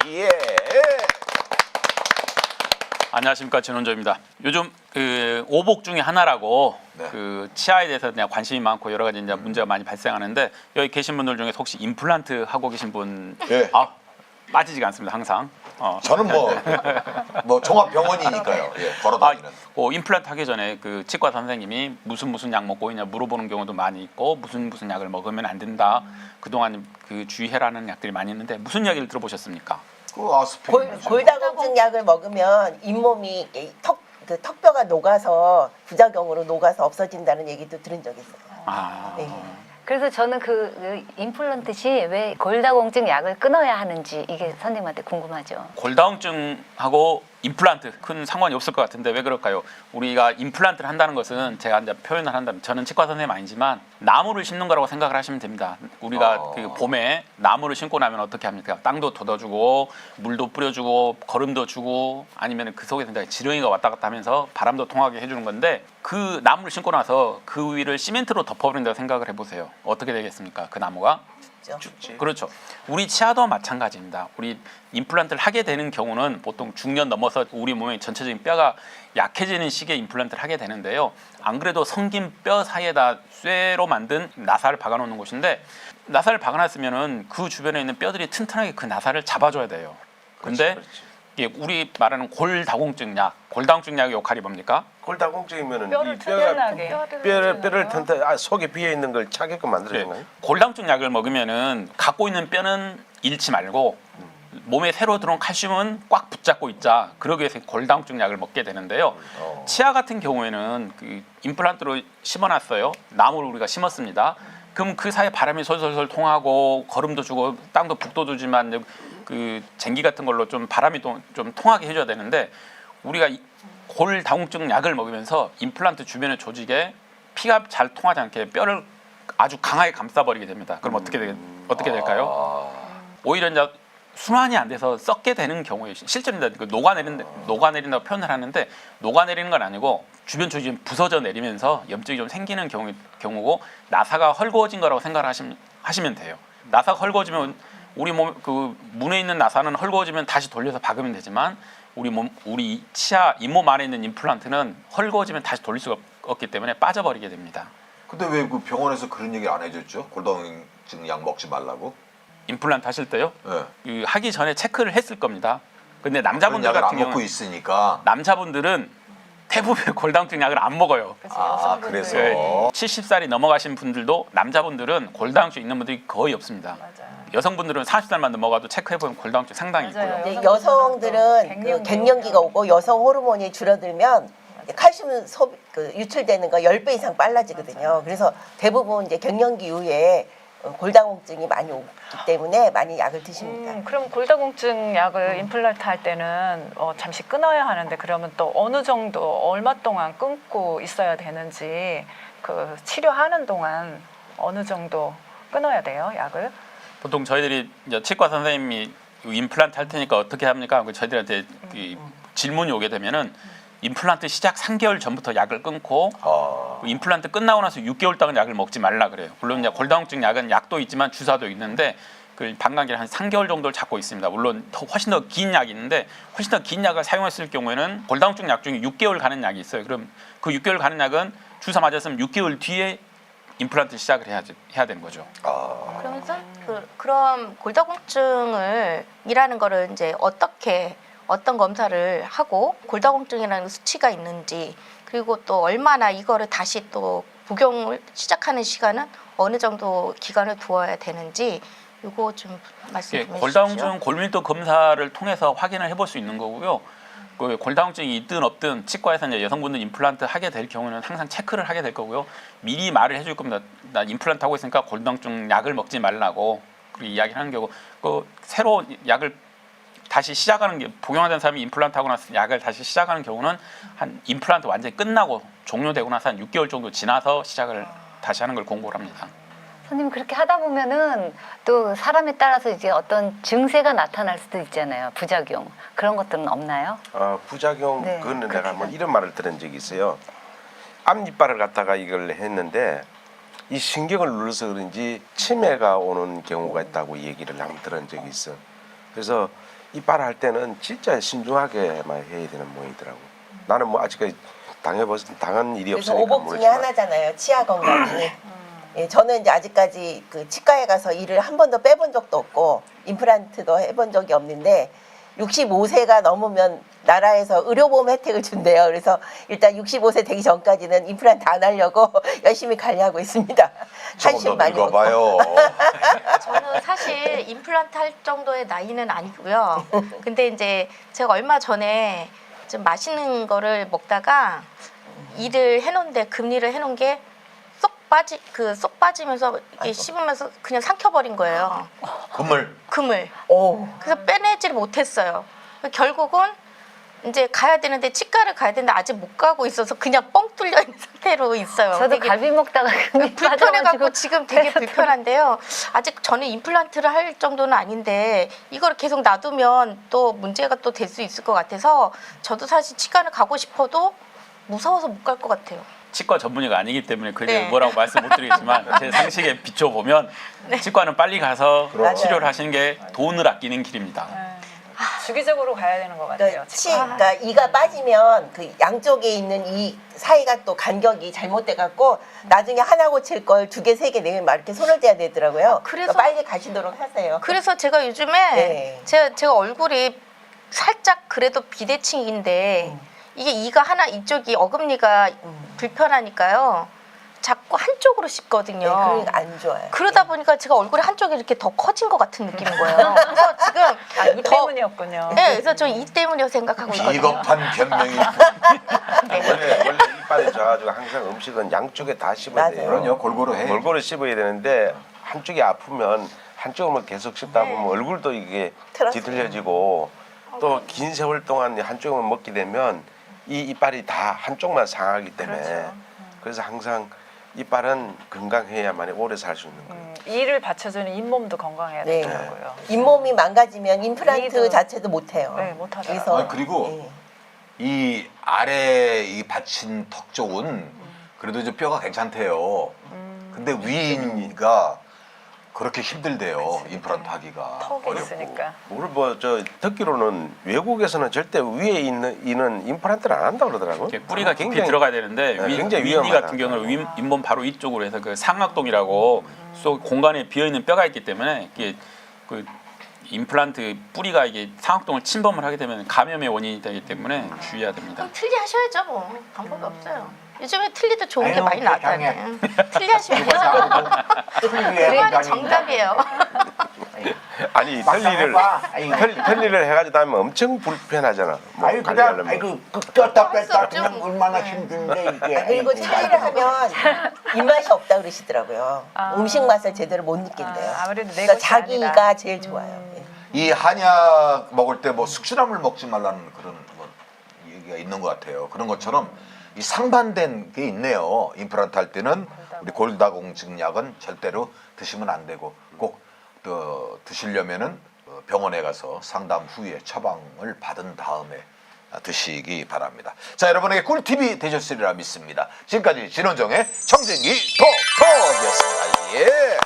예. 안녕하십니까, 전원조입니다. 요즘 오복 중에 하나라고 네. 그 치아에 대해서 그냥 관심이 많고 여러 가지 이제 문제가 많이 발생하는데 여기 계신 분들 중에 혹시 임플란트 하고 계신 분 예. 빠지지가 않습니다, 항상. 저는 뭐 종합병원이니까요. 예, 걸어다니는. 임플란트 하기 전에 그 치과 선생님이 무슨 약 먹고 있냐 물어보는 경우도 많이 있고 무슨 약을 먹으면 안 된다. 그동안 그 주의해라는 약들이 많이 있는데 무슨 이야기를 들어보셨습니까? 그 아스피린. 골다공증 약을 먹으면 잇몸이 턱뼈가 녹아서 부작용으로 녹아서 없어진다는 얘기도 들은 적이 있어요. 네. 그래서 저는 그 임플란트 시 왜 골다공증 약을 끊어야 하는지 이게 선생님한테 궁금하죠. 골다공증하고 임플란트 큰 상관이 없을 것 같은데 왜 그럴까요? 우리가 임플란트를 한다는 것은 제가 이제 표현을 한다면 저는 치과 선생님 아니지만 나무를 심는 거라고 생각을 하시면 됩니다. 우리가 그 봄에 나무를 심고 나면 어떻게 합니까? 땅도 걷어주고 물도 뿌려주고 거름도 주고 아니면 그 속에서 이제 지렁이가 왔다 갔다 하면서 바람도 통하게 해주는 건데 그 나무를 심고 나서 그 위를 시멘트로 덮어버린다고 생각을 해보세요. 어떻게 되겠습니까? 그 나무가? 죽지. 그렇죠. 우리 치아도 마찬가지입니다. 우리 임플란트를 하게 되는 경우는 보통 중년 넘어서 우리 몸의 전체적인 뼈가 약해지는 시기에 임플란트를 하게 되는데요. 안 그래도 성긴 뼈 사이에다 쇠로 만든 나사를 박아놓는 곳인데 나사를 박아놨으면은 그 주변에 있는 뼈들이 튼튼하게 그 나사를 잡아줘야 돼요. 근데 이게 우리 말하는 골다공증 약, 골다공증 약의 역할이 뭡니까? 골다공증이면은 뼈를 이 뼈가 튼튼하게. 뼈를 튼튼 속에 비어 있는 걸 차게끔 만들어준 거예요. 골다공증 약을 먹으면은 갖고 있는 뼈는 잃지 말고 몸에 새로 들어온 칼슘은 꽉 붙잡고 있자. 그러기 위해서 골다공증 약을 먹게 되는데요. 치아 같은 경우에는 그 임플란트로 심어놨어요. 나무를 우리가 심었습니다. 그럼 그 사이에 바람이 솔솔솔 통하고 거름도 주고 땅도 북도 주지만 그 쟁기 같은 걸로 좀 바람이 좀 통하게 해줘야 되는데 우리가 골다공증 약을 먹으면서 임플란트 주변의 조직에 피가 잘 통하지 않게 뼈를 아주 강하게 감싸버리게 됩니다. 그럼 어떻게 될까요? 오히려 이제 순환이 안 돼서 썩게 되는 경우에 실제로 그 녹아내린다고 표현을 하는데 녹아내리는 건 아니고 주변 조직이 부서져 내리면서 염증이 좀 생기는 경우고 나사가 헐거워진 거라고 생각을 하시면 돼요. 나사가 헐거워지면 우리 몸 그 문에 있는 나사는 헐거워지면 다시 돌려서 박으면 되지만 우리 치아 잇몸 안에 있는 임플란트는 헐거워지면 다시 돌릴 수가 없기 때문에 빠져버리게 됩니다. 근데 왜 그 병원에서 그런 얘기를 안 해줬죠? 골다공증 약 먹지 말라고? 임플란트 하실 때요? 네. 그 하기 전에 체크를 했을 겁니다. 근데 그런 남자분들 약을 같은 안 먹고 경우는 있으니까. 남자분들은 대부분 골다공증 약을 안 먹어요. 그래서. 70살이 넘어가신 분들도 남자분들은 골다공증 있는 분들이 거의 없습니다. 맞아요. 여성분들은 40살만 넘어가도 체크해보면 골다공증 상당히 맞아요. 있고요. 이제 여성들은 그 갱년기가 오고 여성 호르몬이 줄어들면 칼슘 유출되는 거 10배 이상 빨라지거든요. 그래서 대부분 이제 갱년기 이후에 골다공증이 많이 오기 때문에 많이 약을 드십니다. 그럼 골다공증 약을 임플란트 할 때는 잠시 끊어야 하는데 그러면 또 어느 정도 얼마 동안 끊고 있어야 되는지 그 치료하는 동안 어느 정도 끊어야 돼요, 약을? 보통 저희들이 이제 치과 선생님이 임플란트 할 테니까 어떻게 합니까? 저희들한테 그 질문이 오게 되면은 임플란트 시작 3개월 전부터 약을 끊고 임플란트 끝나고 나서 6개월 동안 약을 먹지 말라 그래요. 물론 이제 골다공증 약은 약도 있지만 주사도 있는데 그 방광기를 한 3개월 정도를 잡고 있습니다. 물론 훨씬 더 긴 약이 있는데 훨씬 더 긴 약을 사용했을 경우에는 골다공증 약 중에 6개월 가는 약이 있어요. 그럼 그 6개월 가는 약은 주사 맞았으면 6개월 뒤에 임플란트 시작을 해야 되는 거죠. 그러면서 그럼 골다공증을 이라는 거를 이제 어떤 검사를 하고 골다공증이라는 수치가 있는지 그리고 또 얼마나 이거를 다시 또 복용을 시작하는 시간은 어느 정도 기간을 두어야 되는지 이거 좀 말씀 좀 해주시죠. 골다공증 골밀도 검사를 통해서 확인을 해볼 수 있는 거고요. 그 골다공증이 있든 없든 치과에서 이제 여성분들 임플란트 하게 될 경우는 항상 체크를 하게 될 거고요. 미리 말을 해줄 겁니다. 나 임플란트 하고 있으니까 골다공증 약을 먹지 말라고 그렇게 이야기를 하는 거고 그 새로 약을 다시 시작하는 게 복용하던 사람이 임플란트 하고 나서 약을 다시 시작하는 경우는 한 임플란트 완전히 끝나고 종료되고 나서 한 6개월 정도 지나서 시작을 다시 하는 걸 권고를 합니다. 선생님 그렇게 하다 보면은 또 사람에 따라서 이제 어떤 증세가 나타날 수도 있잖아요. 부작용 그런 것들은 없나요? 부작용 네, 그거는 내가 한번 이런 말을 들은 적이 있어요. 앞니빨을 갖다가 이걸 했는데 이 신경을 눌러서 그런지 치매가 오는 경우가 있다고 얘기를 한번 들은 적이 있어. 그래서 이빨 할 때는 진짜 신중하게만 해야 되는 모양이더라고. 나는 뭐 아직까지 당한 일이 그래서 없으니까 오복 중에 모르지만. 하나잖아요. 치아 건강이. 예, 저는 이제 아직까지 그 치과에 가서 이를 한 번도 빼본 적도 없고 임플란트도 해본 적이 없는데 65세가 넘으면 나라에서 의료보험 혜택을 준대요. 그래서 일단 65세 되기 전까지는 임플란트 안 하려고 열심히 관리하고 있습니다. 조금 한심 더 많이 먹고. 늙어봐요. 저는 사실 임플란트 할 정도의 나이는 아니고요. 근데 이제 제가 얼마 전에 좀 맛있는 거를 먹다가 일을 해놓은데 금리를 해놓은 게 쏙 빠지면서 이렇게 씹으면서 그냥 삼켜버린 거예요. 금을. 오. 그래서 빼내지를 못했어요. 결국은 이제 가야 되는데 치과를 가야 되는데 아직 못 가고 있어서 그냥 뻥 뚫려 있는 상태로 있어요. 저도 되게 갈비 먹다가 금이 불편해갖고 빠져가지고 지금 되게 불편한데요. 아직 저는 임플란트를 할 정도는 아닌데 이걸 계속 놔두면 또 문제가 또 될 수 있을 것 같아서 저도 사실 치과를 가고 싶어도 무서워서 못 갈 것 같아요. 치과 전문의가 아니기 때문에 그게 네. 뭐라고 말씀 못 드리겠지만 제 상식에 비춰보면 치과는 빨리 가서 그럼. 치료를 하시는 게 돈을 아끼는 길입니다. 주기적으로 가야 되는 것 같아요. 그러니까 이가 빠지면 그 양쪽에 있는 이 사이가 또 간격이 잘못돼 갖고 나중에 하나 고칠 걸 2개, 3개 내면 막 이렇게 손을 대야 되더라고요. 그래서- 그러니까 빨리 가시도록 하세요. 그래서 제가 요즘에 네. 제가 얼굴이 살짝 그래도 비대칭인데 이게 이가 하나 이쪽이 어금니가 불편하니까요. 자꾸 한쪽으로 네, 씹거든요. 그러니까 안 좋아요. 그러다 보니까 제가 얼굴이 한쪽이 이렇게 더 커진 것 같은 느낌인 거예요. 그래서 지금 이 때문이었군요. 네, 그래서 저 이 때문이라고 생각하고 있거든요. 비겁한 변명이. 원래 이빨이 좋아가지고 항상 음식은 양쪽에 다 씹어야 맞아요. 돼요. 그럼요, 골고루 해. 골고루 씹어야 되는데 한쪽이 아프면 한쪽만 계속 씹다 네. 보면 얼굴도 이게 틀어져요. 뒤틀려지고 또 긴 세월 동안 한쪽만 먹게 되면 이 이빨이 다 한쪽만 상하기 때문에 그렇죠. 그래서 항상 이빨은 건강해야만 오래 살 수 있는 거예요. 이를 받쳐주는 잇몸도 건강해야 네. 되더라고요. 잇몸이 망가지면 임플란트 이도- 자체도 못 해요. 네, 못 하더라고요. 그래서 아, 그리고 예. 이 아래 이 받친 턱 쪽은 그래도 이제 뼈가 괜찮대요. 근데 위가 그렇게 힘들대요. 임플란트 하기가. 턱이 어렵고. 있으니까. 오늘 뭐저 듣기로는 외국에서는 절대 위에 있는 이는 임플란트를 안 한다고 그러더라고요. 이렇게 뿌리가 깊이 굉장히- 들어가야 되는데 네, 위, 굉장히 윗니 위험하다. 같은 경우는 잇몸 바로 이쪽으로 해서 그 상악동이라고 속 공간에 비어 있는 뼈가 있기 때문에 이게 그 임플란트 뿌리가 이게 상악동을 침범을 하게 되면 감염의 원인이 되기 때문에 주의해야 됩니다. 그럼 틀리 하셔야죠 뭐. 방법이 없어요. 요즘에 틀리도 좋은 게 아유, 많이 세상에. 나왔잖아요. 틀리 하시면 되죠. 그게 정답이에요. 아니 틀니를 해가지고 나면 엄청 불편하잖아. 뭐 아유 그냥 관리하려면. 아이고 꼈다 뺐다 할수 그냥 없죠. 얼마나 네. 힘든데 이게. 그리고 아이고, 처리를 하면 입맛이 없다 그러시더라고요. 아. 음식 맛을 제대로 못 느낀대요. 아무래도 내 그러니까 것이 자기가 아니다. 제일 좋아요. 예. 이 한약 먹을 때 뭐 숙취나물 먹지 말라는 그런 뭐 얘기가 있는 것 같아요. 그런 것처럼 이 상반된 게 있네요. 임플란트 할 때는 우리 골다공증 약은 절대로 드시면 안 되고 꼭 드시려면은 병원에 가서 상담 후에 처방을 받은 다음에 드시기 바랍니다. 자, 여러분에게 꿀팁이 되셨으리라 믿습니다. 지금까지 진원정의 청진기 톡톡이었습니다. 예.